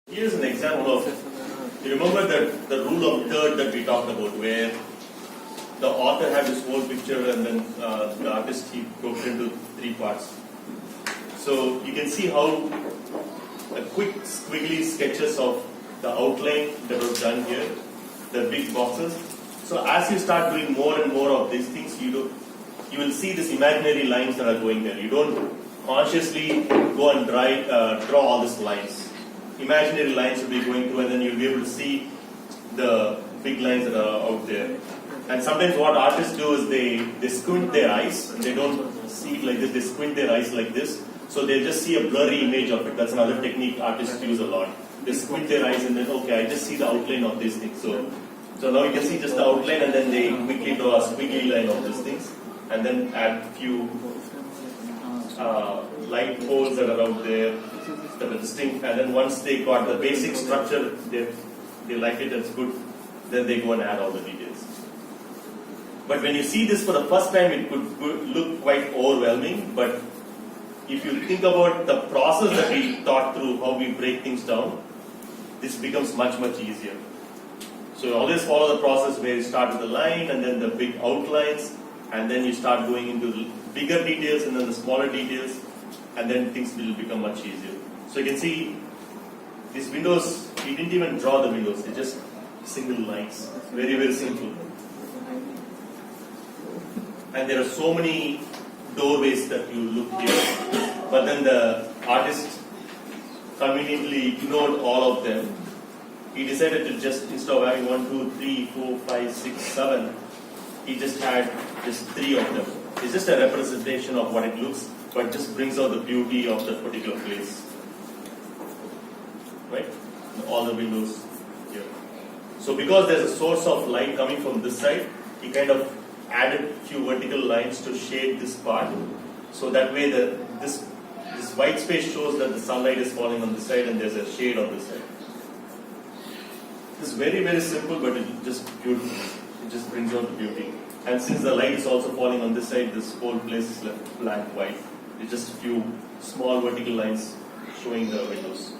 Here's an example of, you remember that the rule of third that we talked about, where the author had this whole picture and then the artist, he broke it into three parts. So you can see how a quick squiggly sketches of the outline that was done here, the big boxes. So as you start doing more and more of these things, you will see these imaginary lines that are going there. You don't consciously go and draw all these lines. Imaginary lines will be going through, and then you'll be able to see the big lines that are out there. And sometimes what artists do is they squint their eyes, and they don't see it like this, they squint their eyes like this, so they just see a blurry image of it. That's another technique artists use a lot. They squint their eyes and then, okay, I just see the outline of these things. So now you can see just the outline, and then they quickly draw a squiggly line of these things, and then add few light poles that are out there that are distinct, and then once they got the basic structure, they like it, it's good, then they go and add all the details. But when you see this for the first time, it could look quite overwhelming, but if you think about the process that we thought through, how we break things down, this becomes much, much easier. So you always follow the process where you start with the line and then the big outlines, and then you start going into the bigger details and then the smaller details, and then things will become much easier. So you can see these windows, we didn't even draw the windows, they're just single lines. Very, very simple. And there are so many doorways that you look here, but then the artist conveniently ignored all of them. He decided to just, instead of having 1, 2, 3, 4, 5, 6, 7, he just had just 3 of them. It's just a representation of what it looks, but just brings out the beauty of that particular place. Right? All the windows here. So because there's a source of light coming from this side, he kind of added a few vertical lines to shade this part. So that way this white space shows that the sunlight is falling on this side and there's a shade on this side. It's very, very simple, but it's just beautiful. It just brings out the beauty. And since the light is also falling on this side, this whole place is left blank white. It's just a few small vertical lines showing the windows.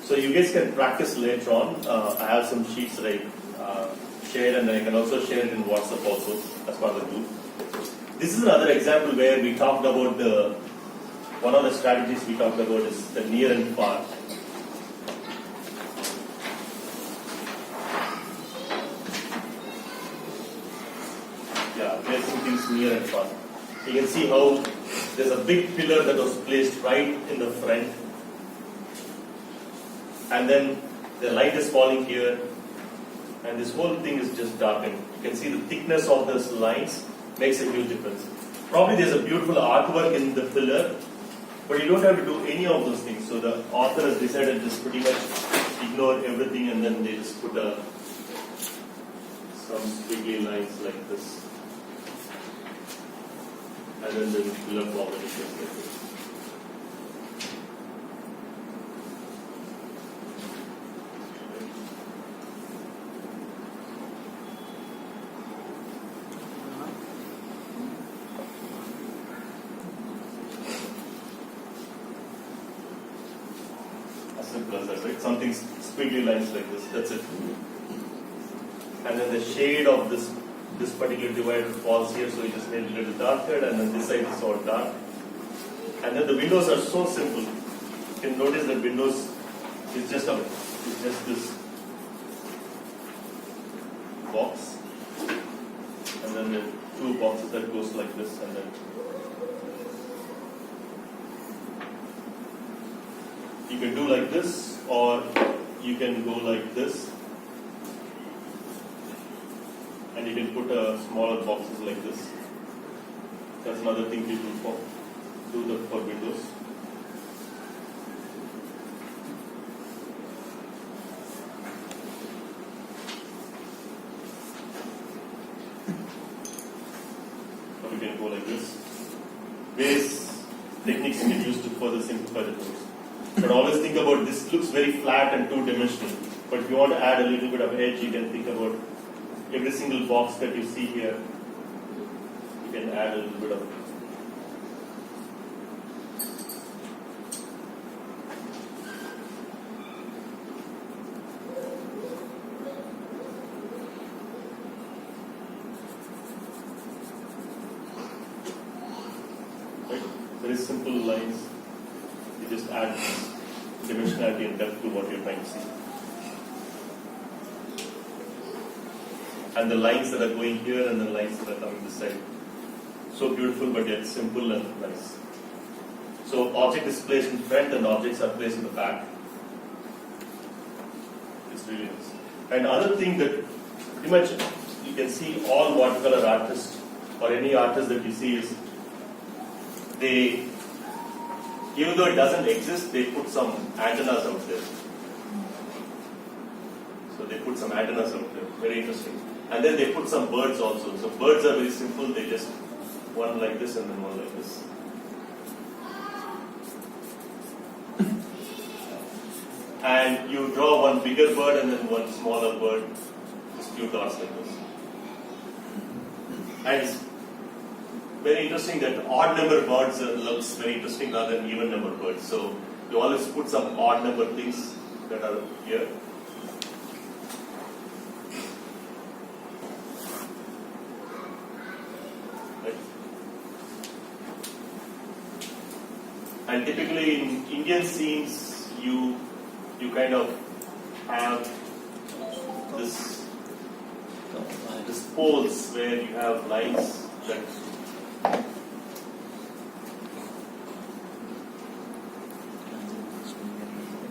So you guys can practice later on. I have some sheets that I shared, and I can also share it in WhatsApp also as part of the group. This is another example where we talked about one of the strategies we talked about is the near and far. Yeah, placing things near and far. You can see how there's a big pillar that was placed right in the front, and then the light is falling here, and this whole thing is just darkened. You can see the thickness of these lines makes a huge difference. Probably there's a beautiful artwork in the pillar, but you don't have to do any of those things. So the author has decided to just pretty much ignore everything, and then they just put some squiggly lines like this, and then the pillar format is just like this. Right? Something squiggly lines like this, that's it. And then the shade of this particular divider falls here, so you just made it a little darker, and then this side is all dark. And then the windows are so simple. You can notice that windows is just this box, and then the 2 boxes that goes like this, and then you can do like this, or you can go like this, and you can put smaller boxes like this. That's another thing people do for windows. Or you can go like this. Various techniques can be used to further simplify the things. But always think about this looks very flat and two-dimensional. But if you want to add a little bit of edge, you can think about every single box that you see here add a little bit of. Right? Very simple lines. You just add dimensionality and depth to what you're trying to see. And the lines that are going here and the lines that are coming this side. So beautiful, but yet simple and nice. So object is placed in front and objects are placed in the back. It's really nice. And other thing that pretty much you can see all watercolor artists or any artist that you see is they, even though it doesn't exist, they put some antennas out there. So they put some antennas out there. Very interesting. And then they put some birds also. So birds are very simple. They just one like this and then one like this. And you draw one bigger bird and then one smaller bird. Just few dots like this. And it's very interesting that odd number birds looks very interesting rather than even number birds. So you always put some odd number things that are here. And typically in Indian scenes, you kind of have this poles where you have lines that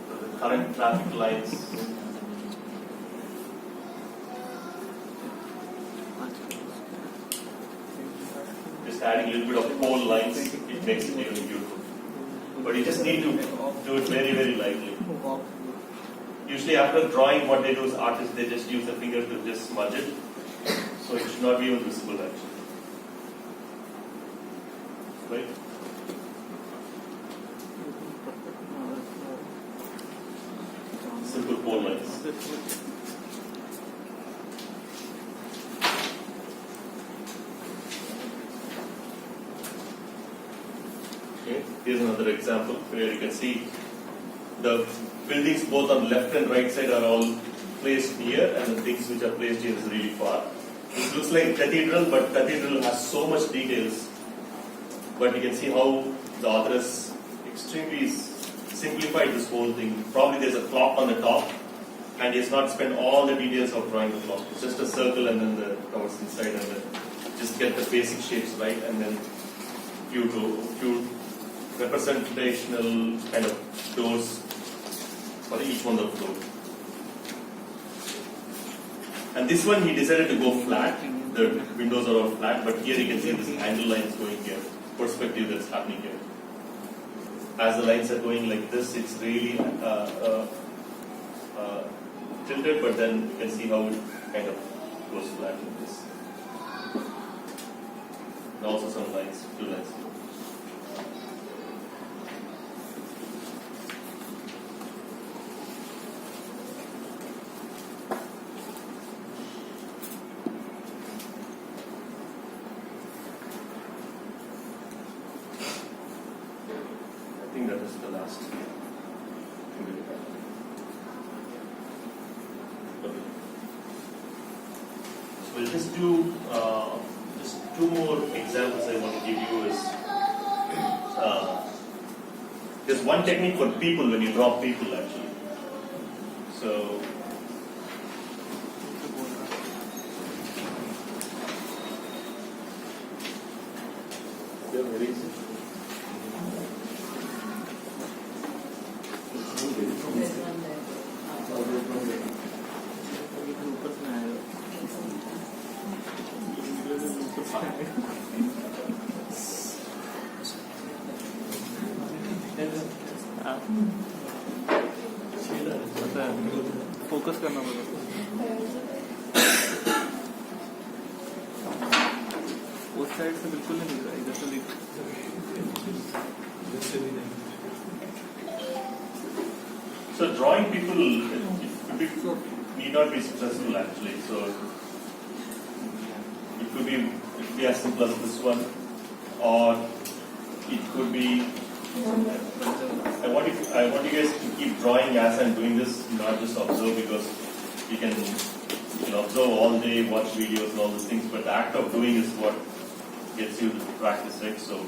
the current traffic lines. Just adding a little bit of pole lines, it makes it even beautiful. But you just need to do it very, very lightly. Usually after drawing, what they do is artists, they just use the finger to just smudge it. So it should not be even visible actually. Right? Simple pole lines. Okay. Here's another example where you can see the buildings both on left and right side are all placed near, and the things which are placed here is really far. This looks like cathedral, but cathedral has so much details. But you can see how the author has extremely simplified this whole thing. Probably there's a clock on the top, and he has not spent all the details of drawing the clock. It's just a circle and then the dots inside, and then just get the basic shapes right, and then few representational kind of doors for each one of the floor. And this one he decided to go flat. The windows are all flat, but here you can see this angle lines going here, perspective that's happening here. As the lines are going like this, it's really tilted, but then you can see how it kind of goes flat like this. And also some lines, two lines. I think that is the last. Okay. So we'll just do just two more examples I want to give you is there's one technique for people when you draw people actually. So yeah, very easy. Focus करना पड़ेगा उस side से बिल्कुल नहीं दिख रहा इधर से दिख So drawing people need not be stressful actually. So if could be as simple as this one, or it could be. I want you guys to keep drawing as I'm doing this, not just observe, because you can observe all day, watch videos and all those things, but the act of doing is what gets you to practice, right? So.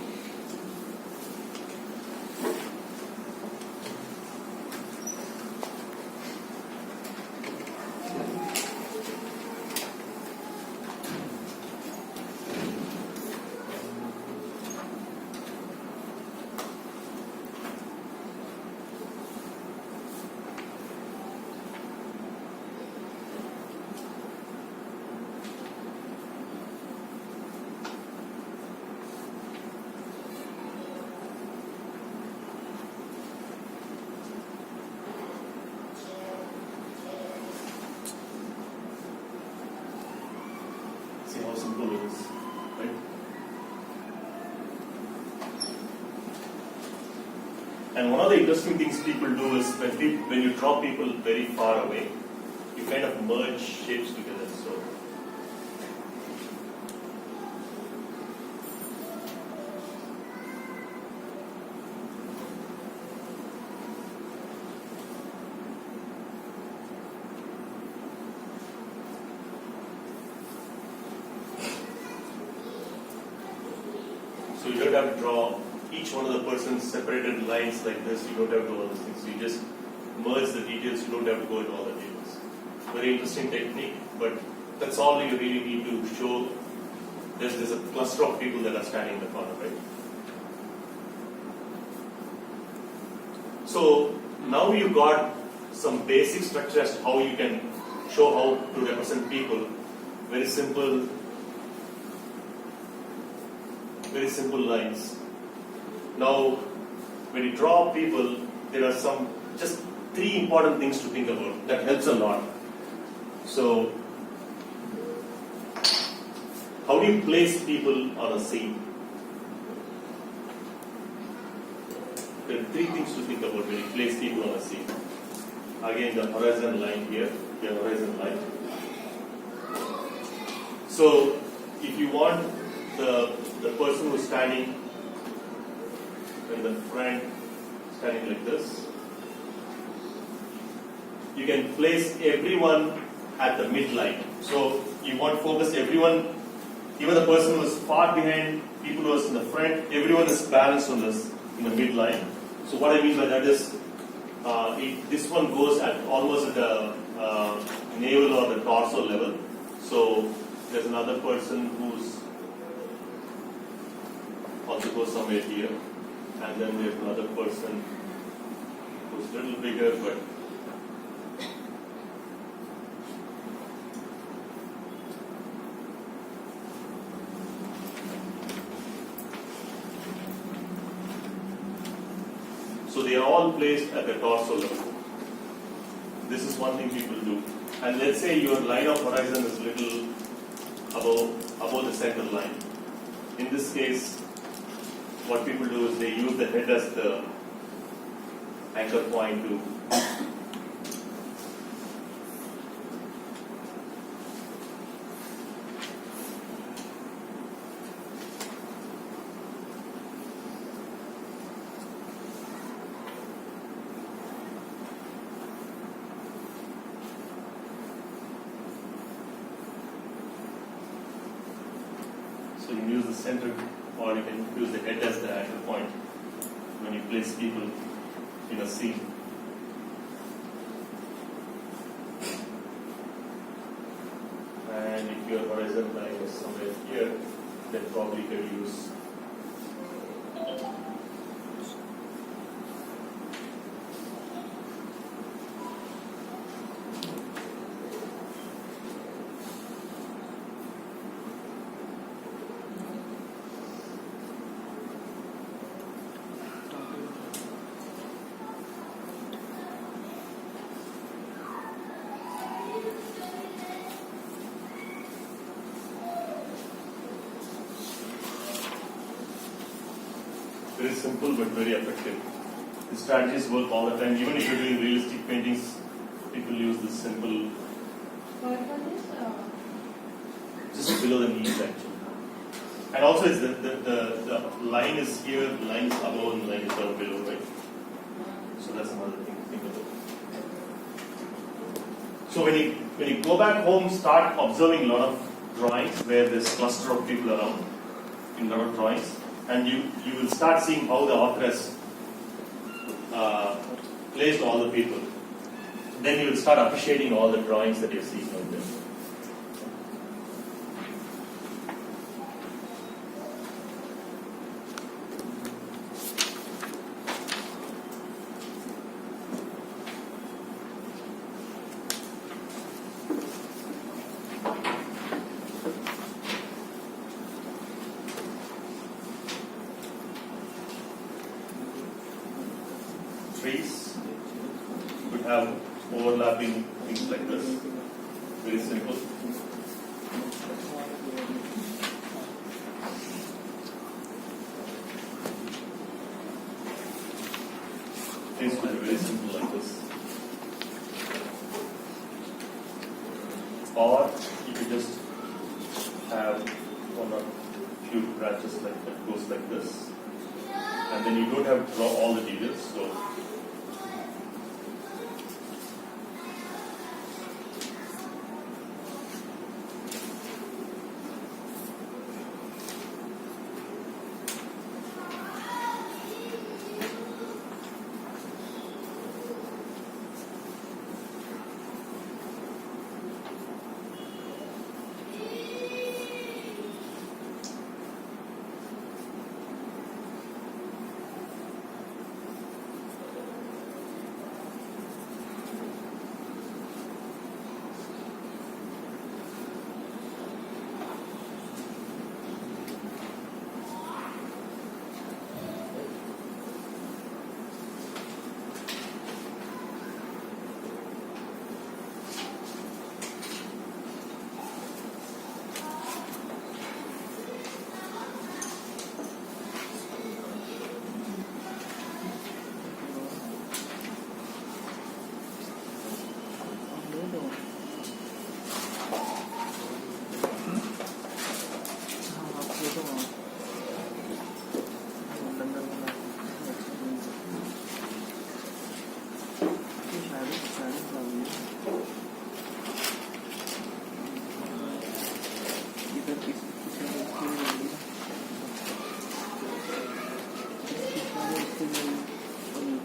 See how simple it is, right? And one of the interesting things people do is when you draw people very far away, you kind of merge shapes together. So you don't have to draw each one of the person's separated lines like this. You don't have to do all those things. You just merge the details. You don't have to go into all the details. Very interesting technique, but that's all you really need to show. There's a cluster of people that are standing in the corner, right? So now you got some basic structure as to how you can show how to represent people. Very simple lines. Now, when you draw people, there are just three important things to think about. That helps a lot. So, how do you place people on a scene? There are three things to think about when you place people on a scene. Again, the horizon line here, the horizon line. So, if you want the person who's standing in the front, standing like this, you can place everyone at the midline. So you want to focus everyone, even the person who is far behind, people who are in the front, everyone is balanced on this in the midline. So what I mean by that is, this one goes at almost at the navel or the torso level. So there's another person who's also goes somewhere here, and then there's another person who's a little bigger, but so they are all placed at the torso level. This is one thing people do. And let's say your line of horizon is little above the center line. In this case, what people do is they use the head as the anchor point to so you can use the center, or you can use the head as the anchor point when you place people in a scene. And if your horizon line is somewhere here, then probably you could use very simple but very effective. The strategies work all the time. Even if you're doing realistic paintings, people use this simple. just below the knees actually. And also it's the line is here, the line is above and the line is down below, right? So that's another thing to think about. So when you go back home, start observing a lot of drawings where there's cluster of people around in a lot of drawings, and you will start seeing how the author has placed all the people. Then you will start appreciating all the drawings that you're seeing out there. Trees would have overlapping things like this. Very simple. Things would be very simple like this. Or you could just have one or few branches like that goes like this. And then you don't have to draw all the details. So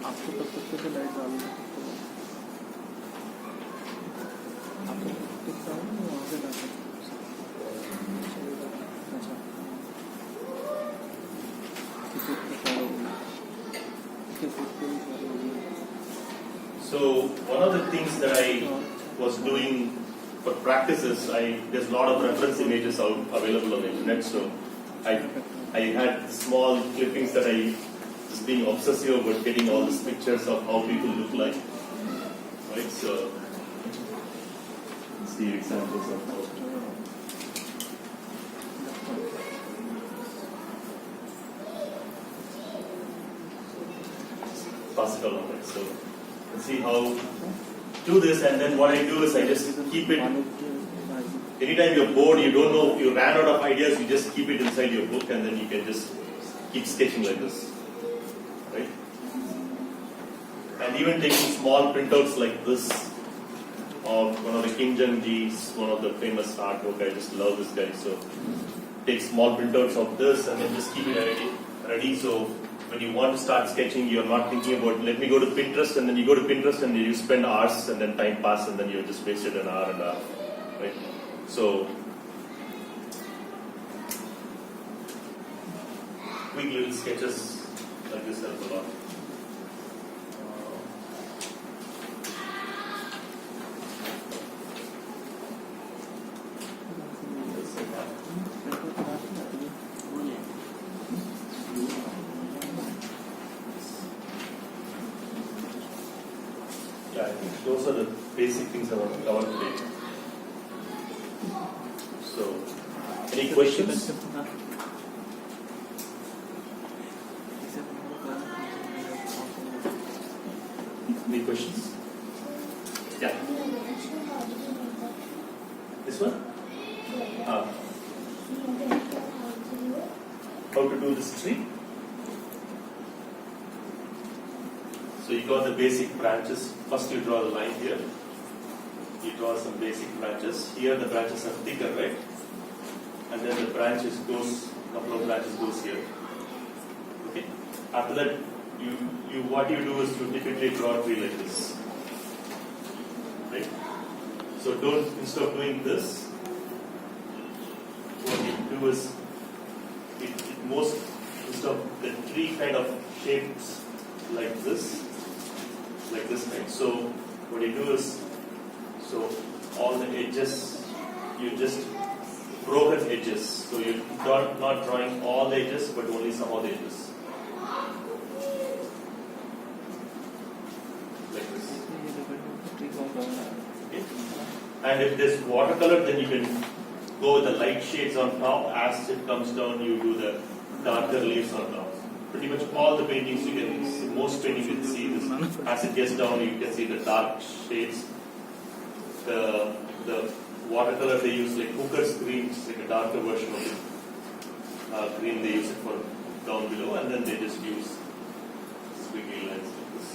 आपको तब तक तो light डाल दो आपको टिक डाल दो वहाँ से डाल अच्छा So one of the things that I was doing for practices, there's a lot of reference images available on the internet. So I had small clippings that I just being obsessive about getting all these pictures of how people look like. Right. So see examples of how. Pass it along, right? So let's see how do this, and then what I do is I just keep it. Anytime you're bored, you don't know, you ran out of ideas, you just keep it inside your book, and then you can just keep sketching like this, right? And even taking small printouts like this of one of the Kim Jung-ji's, one of the famous artwork. I just love this guy. So take small printouts of this, and then just keep it ready. So when you want to start sketching, you're not thinking about, let me go to Pinterest, and then you go to Pinterest and you spend hours, and then time passes, and then you just wasted an hour and a half, right? So quick little sketches like this help a lot. Yeah, I think those are the basic things I want to cover today. So, any questions? Any questions? Yeah. This one? how to do this tree. So you got the basic branches. First you draw the line here. You draw some basic branches. Here the branches are thicker, right? And then the branches goes, couple of branches goes here. Okay. After that, what you do is you typically draw a tree like this, right? So don't, instead of doing this, what you do is instead of the tree kind of shapes like this, right? So what you do is, so all the edges, you just broken edges. So you're not drawing all the edges, but only some of the edges. Like this. Okay. And if there's watercolor, then you can go with the light shades on top. As it comes down, you do the darker leaves on top. Pretty much all the paintings you can see, most paintings you can see this. As it gets down, you can see the dark shades. The watercolor they use, like Hooker's green, it's like a darker version of the green they use it for down below, and then they just use squiggly lines like this.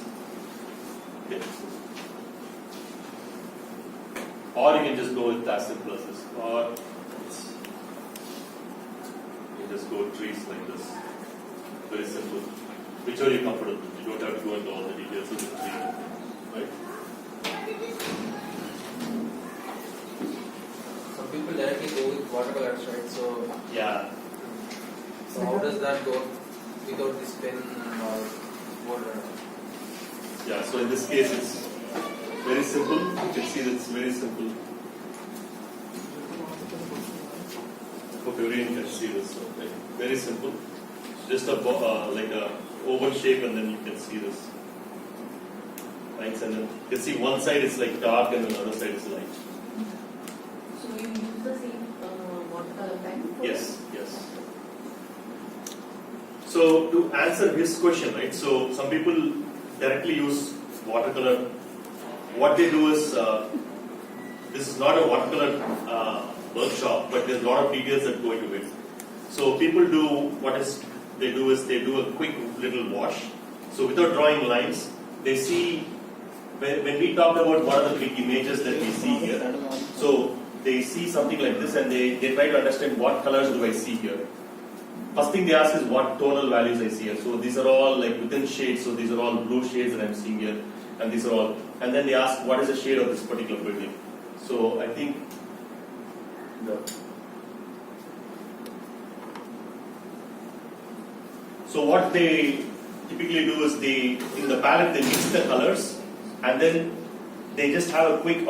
Okay. Or you can just go with as simple as this, or you just go trees like this. Very simple. Whichever you're comfortable. You don't have to go into all the details of the tree, right? Some people directly go with watercolors, right? So Yeah. So how does that go without this pen or border? Yeah, so in this case it's very simple. You can see that it's very simple. Hope everyone can see this. Okay. Very simple. Just like a oval shape, and then you can see this. Lines, and then you can see one side is like dark and the other side is light. So you use the same watercolor pen? Yes, yes. So to answer his question, right? So some people directly use watercolor. What they do is, this is not a watercolor workshop, but there's a lot of details that go into it. So people do they do a quick little wash. So without drawing lines, they see when we talk about what are the big images that we see here. So they see something like this, and they try to understand what colors do I see here. First thing they ask is what tonal values I see here. So these are all like within shades. So these are all blue shades that I'm seeing here, and these are all. And then they ask what is the shade of this particular building. So I think so what they typically do is in the palette they mix the colors, and then they just have a quick